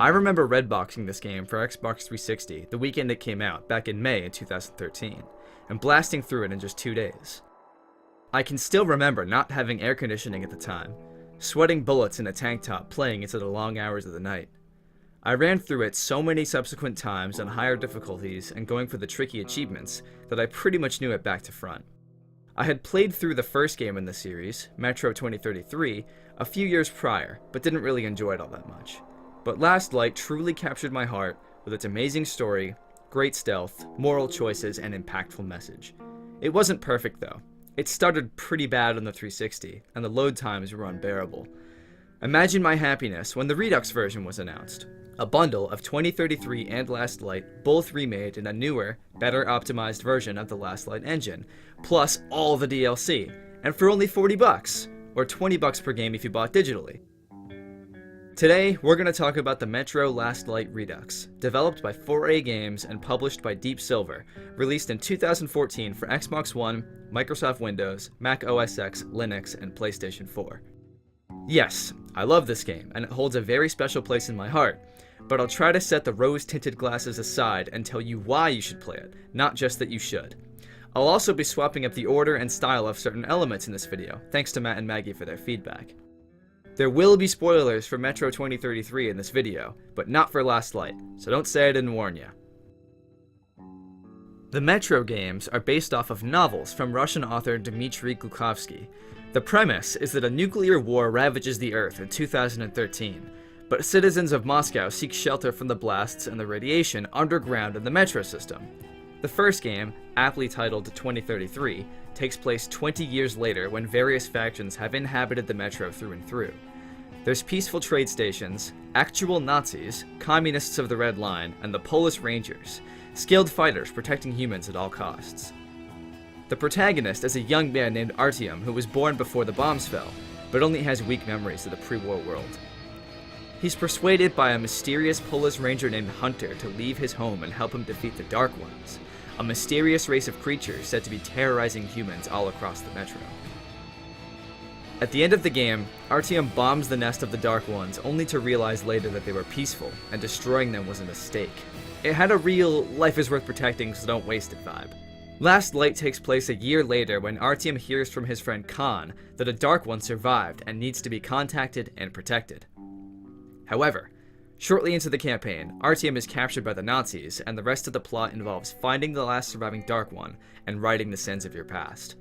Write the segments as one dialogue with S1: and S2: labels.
S1: I remember redboxing this game for Xbox 360 the weekend it came out, back in May in 2013, and blasting through it in just 2 days. I can still remember not having air conditioning at the time, sweating bullets in a tank top playing into the long hours of the night. I ran through it so many subsequent times on higher difficulties and going for the tricky achievements that I pretty much knew it back to front. I had played through the first game in the series, Metro 2033, a few years prior, but didn't really enjoy it all that much. But Last Light truly captured my heart with its amazing story, great stealth, moral choices, and impactful message. It wasn't perfect though. It started pretty bad on the 360, and the load times were unbearable. Imagine my happiness when the Redux version was announced. A bundle of 2033 and Last Light, both remade in a newer, better optimized version of the Last Light engine, plus all the DLC, and for only $40, or $20 per game if you bought digitally. Today, we're going to talk about the Metro Last Light Redux, developed by 4A Games and published by Deep Silver, released in 2014 for Xbox One, Microsoft Windows, Mac OS X, Linux, and PlayStation 4. Yes, I love this game, and it holds a very special place in my heart, but I'll try to set the rose-tinted glasses aside and tell you why you should play it, not just that you should. I'll also be swapping up the order and style of certain elements in this video, thanks to Matt and Maggie for their feedback. There will be spoilers for Metro 2033 in this video, but not for Last Light, so don't say I didn't warn you. The Metro games are based off of novels from Russian author Dmitry Glukhovsky. The premise is that a nuclear war ravages the Earth in 2013, but citizens of Moscow seek shelter from the blasts and the radiation underground in the metro system. The first game, aptly titled 2033, takes place 20 years later when various factions have inhabited the metro through and through. There's peaceful trade stations, actual Nazis, communists of the Red Line, and the Polish Rangers, skilled fighters protecting humans at all costs. The protagonist is a young man named Artyom who was born before the bombs fell, but only has weak memories of the pre-war world. He's persuaded by a mysterious Polish ranger named Hunter to leave his home and help him defeat the Dark Ones, a mysterious race of creatures said to be terrorizing humans all across the metro. At the end of the game, Artyom bombs the nest of the Dark Ones only to realize later that they were peaceful, and destroying them was a mistake. It had a real life is worth protecting so don't waste it vibe. Last Light takes place a year later when Artyom hears from his friend Khan that a Dark One survived and needs to be contacted and protected. However, shortly into the campaign, Artyom is captured by the Nazis, and the rest of the plot involves finding the last surviving Dark One and righting the sins of your past.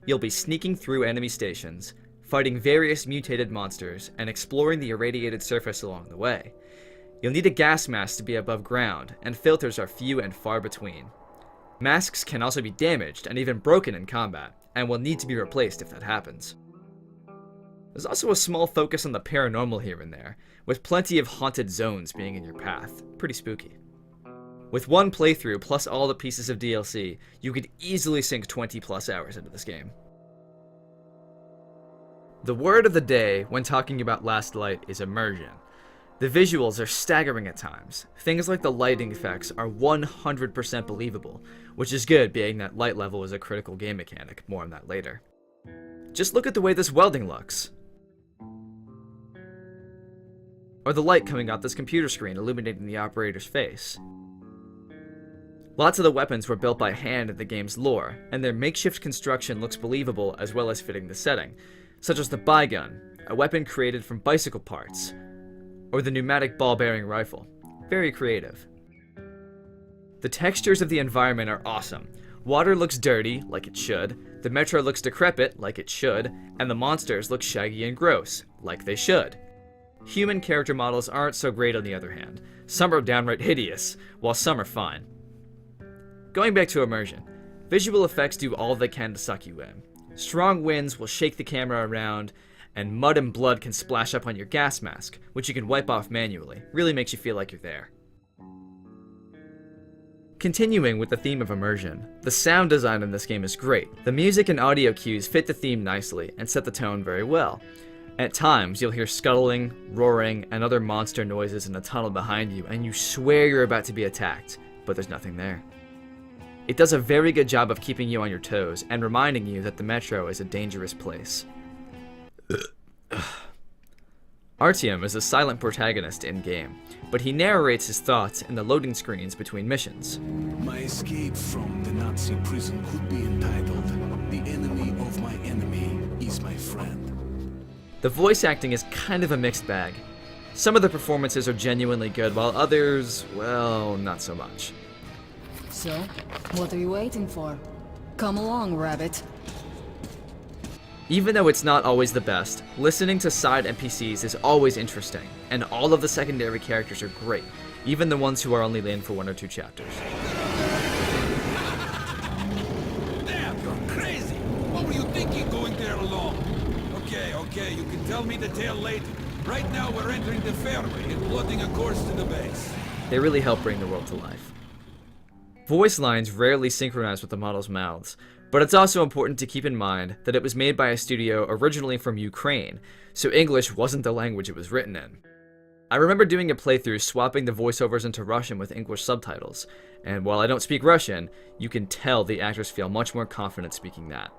S1: You'll be sneaking through enemy stations, fighting various mutated monsters, and exploring the irradiated surface along the way. You'll need a gas mask to be above ground, and filters are few and far between. Masks can also be damaged and even broken in combat, and will need to be replaced if that happens. There's also a small focus on the paranormal here and there, with plenty of haunted zones being in your path. Pretty spooky. With one playthrough plus all the pieces of DLC, you could easily sink 20 plus hours into this game. The word of the day when talking about Last Light is immersion. The visuals are staggering at times. Things like the lighting effects are 100% believable, which is good being that light level is a critical game mechanic, more on that later. Just look at the way this welding looks. Or the light coming off this computer screen illuminating the operator's face. Lots of the weapons were built by hand in the game's lore, and their makeshift construction looks believable as well as fitting the setting, such as the Bi-Gun, a weapon created from bicycle parts, or the pneumatic ball-bearing rifle. Very creative. The textures of the environment are awesome. Water looks dirty, like it should, the metro looks decrepit, like it should, and the monsters look shaggy and gross, like they should. Human character models aren't so great on the other hand. Some are downright hideous, while some are fine. Going back to immersion, visual effects do all they can to suck you in. Strong winds will shake the camera around, and mud and blood can splash up on your gas mask, which you can wipe off manually. Really makes you feel like you're there. Continuing with the theme of immersion, the sound design in this game is great. The music and audio cues fit the theme nicely and set the tone very well. At times, you'll hear scuttling, roaring, and other monster noises in a tunnel behind you, and you swear you're about to be attacked, but there's nothing there. It does a very good job of keeping you on your toes and reminding you that the metro is a dangerous place. Artyom is a silent protagonist in-game, but he narrates his thoughts in the loading screens between missions.
S2: My escape from the Nazi prison could be entitled, "The enemy of my enemy is my friend."
S1: The voice acting is kind of a mixed bag. Some of the performances are genuinely good, while others, well, not so much.
S3: So, what are you waiting for? Come along, rabbit.
S1: Even though it's not always the best, listening to side NPCs is always interesting, and all of the secondary characters are great, even the ones who are only in for 1 or 2 chapters.
S4: Damn, you're crazy! What were you thinking going there alone? Okay, you can tell me the tale later. Right now we're entering the fairway and plotting a course to the base.
S1: They really help bring the world to life. Voice lines rarely synchronize with the models' mouths, but it's also important to keep in mind that it was made by a studio originally from Ukraine, so English wasn't the language it was written in. I remember doing a playthrough swapping the voiceovers into Russian with English subtitles, and while I don't speak Russian, you can tell the actors feel much more confident speaking that.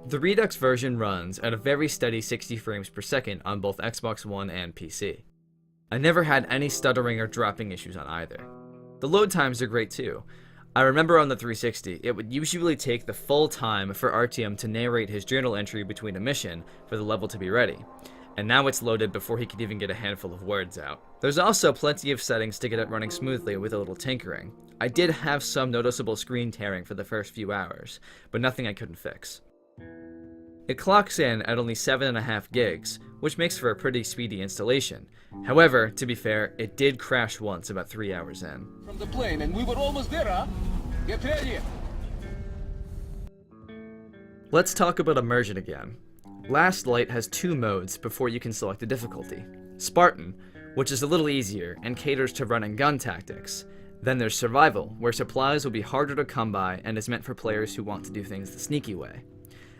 S1: The Redux version runs at a very steady 60 frames per second on both Xbox One and PC. I never had any stuttering or dropping issues on either. The load times are great too. I remember on the 360, it would usually take the full time for Artyom to narrate his journal entry between a mission for the level to be ready, and now it's loaded before he could even get a handful of words out. There's also plenty of settings to get it running smoothly with a little tinkering. I did have some noticeable screen tearing for the first few hours, but nothing I couldn't fix. It clocks in at only 7.5 gigs, which makes for a pretty speedy installation. However, to be fair, it did crash once about 3 hours in.
S4: From the plane, and we were almost there, huh? Get ready!
S1: Let's talk about Immersion again. Last Light has 2 modes before you can select a difficulty. Spartan, which is a little easier and caters to run and gun tactics. Then there's Survival, where supplies will be harder to come by and is meant for players who want to do things the sneaky way.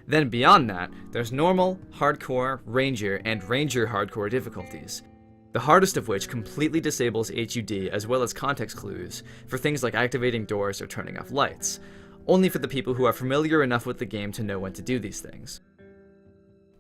S1: Then beyond that, there's Normal, Hardcore, Ranger, and Ranger Hardcore difficulties. The hardest of which completely disables HUD as well as context clues for things like activating doors or turning off lights, only for the people who are familiar enough with the game to know when to do these things.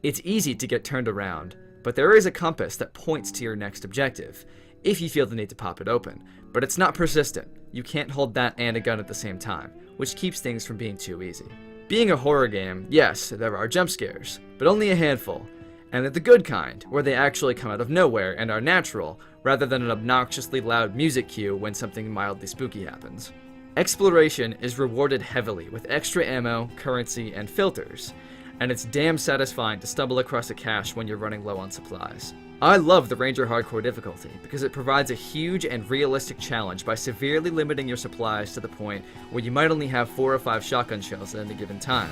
S1: It's easy to get turned around, but there is a compass that points to your next objective, if you feel the need to pop it open, but it's not persistent. You can't hold that and a gun at the same time, which keeps things from being too easy. Being a horror game, yes, there are jump scares, but only a handful, and they're the good kind, where they actually come out of nowhere and are natural, rather than an obnoxiously loud music cue when something mildly spooky happens. Exploration is rewarded heavily with extra ammo, currency, and filters, and it's damn satisfying to stumble across a cache when you're running low on supplies. I love the Ranger Hardcore difficulty because it provides a huge and realistic challenge by severely limiting your supplies to the point where you might only have 4 or 5 shotgun shells at any given time.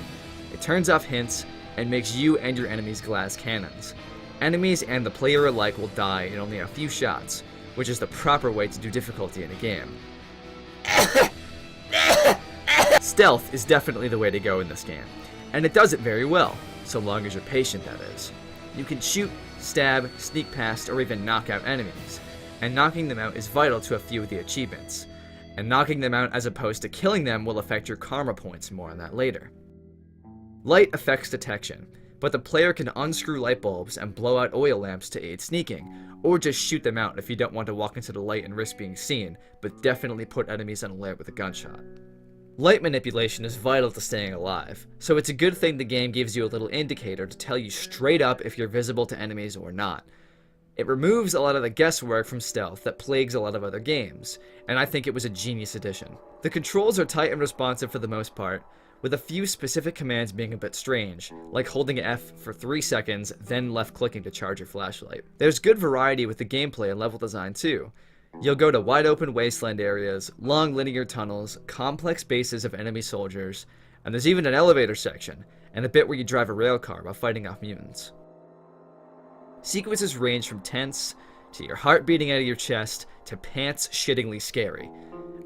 S1: It turns off hints and makes you and your enemies glass cannons. Enemies and the player alike will die in only a few shots, which is the proper way to do difficulty in a game. Stealth is definitely the way to go in this game, and it does it very well, so long as you're patient, that is. You can shoot, stab, sneak past, or even knock out enemies, and knocking them out is vital to a few of the achievements, and knocking them out as opposed to killing them will affect your karma points, more on that later. Light affects detection, but the player can unscrew light bulbs and blow out oil lamps to aid sneaking, or just shoot them out if you don't want to walk into the light and risk being seen, but definitely put enemies on alert with a gunshot. Light manipulation is vital to staying alive, so it's a good thing the game gives you a little indicator to tell you straight up if you're visible to enemies or not. It removes a lot of the guesswork from stealth that plagues a lot of other games, and I think it was a genius addition. The controls are tight and responsive for the most part, with a few specific commands being a bit strange, like holding F for 3 seconds, then left clicking to charge your flashlight. There's good variety with the gameplay and level design too. You'll go to wide open wasteland areas, long linear tunnels, complex bases of enemy soldiers, and there's even an elevator section, and a bit where you drive a rail car while fighting off mutants. Sequences range from tense, to your heart beating out of your chest, to pants shittingly scary.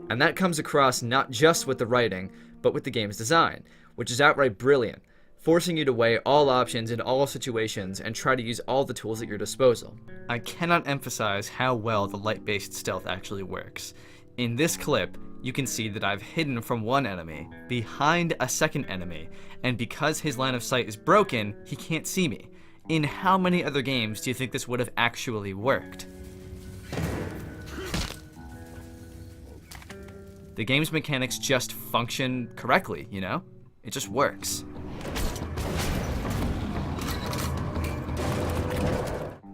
S1: And that comes across not just with the writing, but with the game's design, which is outright brilliant, forcing you to weigh all options in all situations and try to use all the tools at your disposal. I cannot emphasize how well the light-based stealth actually works. In this clip, you can see that I've hidden from one enemy, behind a second enemy, and because his line of sight is broken, he can't see me. In how many other games do you think this would have actually worked? The game's mechanics just function correctly, you know? It just works.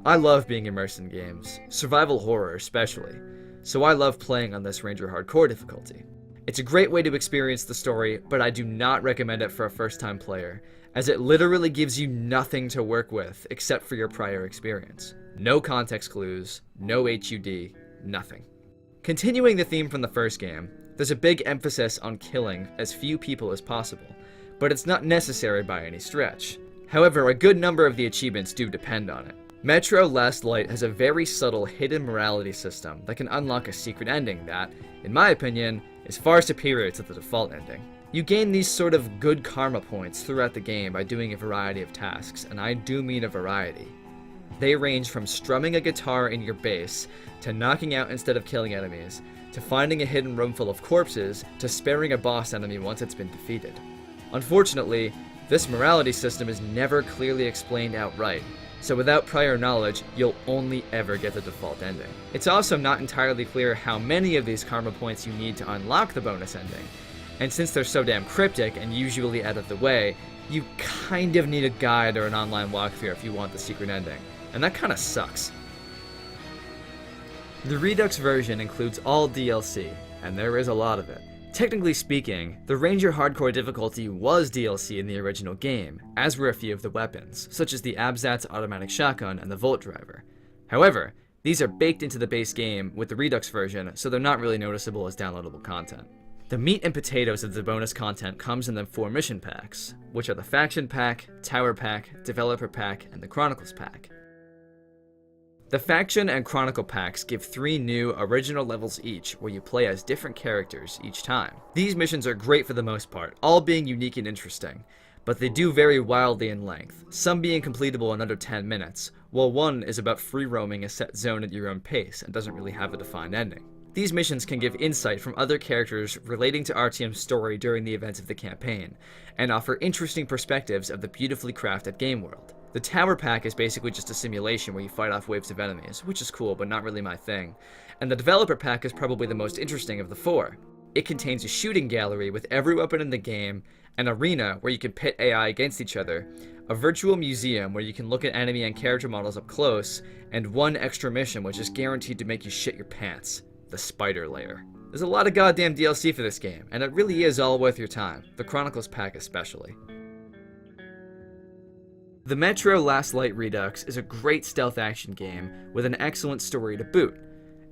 S1: I love being immersed in games, survival horror especially, so I love playing on this Ranger Hardcore difficulty. It's a great way to experience the story, but I do not recommend it for a first-time player, as it literally gives you nothing to work with except for your prior experience. No context clues, no HUD, nothing. Continuing the theme from the first game, there's a big emphasis on killing as few people as possible, but it's not necessary by any stretch. However, a good number of the achievements do depend on it. Metro Last Light has a very subtle hidden morality system that can unlock a secret ending that, in my opinion, is far superior to the default ending. You gain these sort of good karma points throughout the game by doing a variety of tasks, and I do mean a variety. They range from strumming a guitar in your base, to knocking out instead of killing enemies, to finding a hidden room full of corpses, to sparing a boss enemy once it's been defeated. Unfortunately, this morality system is never clearly explained outright, so without prior knowledge, you'll only ever get the default ending. It's also not entirely clear how many of these karma points you need to unlock the bonus ending, and since they're so damn cryptic and usually out of the way, you kind of need a guide or an online walkthrough if you want the secret ending, and that kinda sucks. The Redux version includes all DLC, and there is a lot of it. Technically speaking, the Ranger Hardcore difficulty was DLC in the original game, as were a few of the weapons, such as the Abzat's automatic shotgun and the Volt Driver. However, these are baked into the base game with the Redux version, so they're not really noticeable as downloadable content. The meat and potatoes of the bonus content comes in the 4 mission packs, which are the Faction Pack, Tower Pack, Developer Pack, and the Chronicles Pack. The Faction and Chronicle packs give 3 new original levels each, where you play as different characters each time. These missions are great for the most part, all being unique and interesting, but they do vary wildly in length, some being completable in under 10 minutes, while one is about free roaming a set zone at your own pace and doesn't really have a defined ending. These missions can give insight from other characters relating to RTM's story during the events of the campaign, and offer interesting perspectives of the beautifully crafted game world. The Tower Pack is basically just a simulation where you fight off waves of enemies, which is cool, but not really my thing. And the Developer Pack is probably the most interesting of the 4. It contains a shooting gallery with every weapon in the game, an arena where you can pit AI against each other, a virtual museum where you can look at enemy and character models up close, and one extra mission which is guaranteed to make you shit your pants, the Spider Lair. There's a lot of goddamn DLC for this game, and it really is all worth your time, the Chronicles Pack especially. The Metro Last Light Redux is a great stealth action game with an excellent story to boot.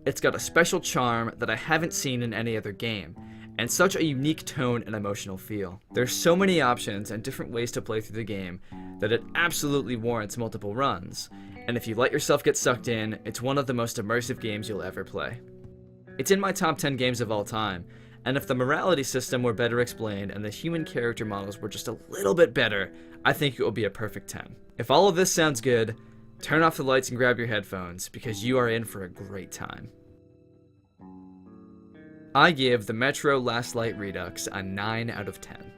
S1: It's got a special charm that I haven't seen in any other game, and such a unique tone and emotional feel. There's so many options and different ways to play through the game that it absolutely warrants multiple runs, and if you let yourself get sucked in, it's one of the most immersive games you'll ever play. It's in my top 10 games of all time, and if the morality system were better explained and the human character models were just a little bit better, I think it would be a perfect 10. If all of this sounds good, turn off the lights and grab your headphones, because you are in for a great time. I give the Metro Last Light Redux a 9 out of 10.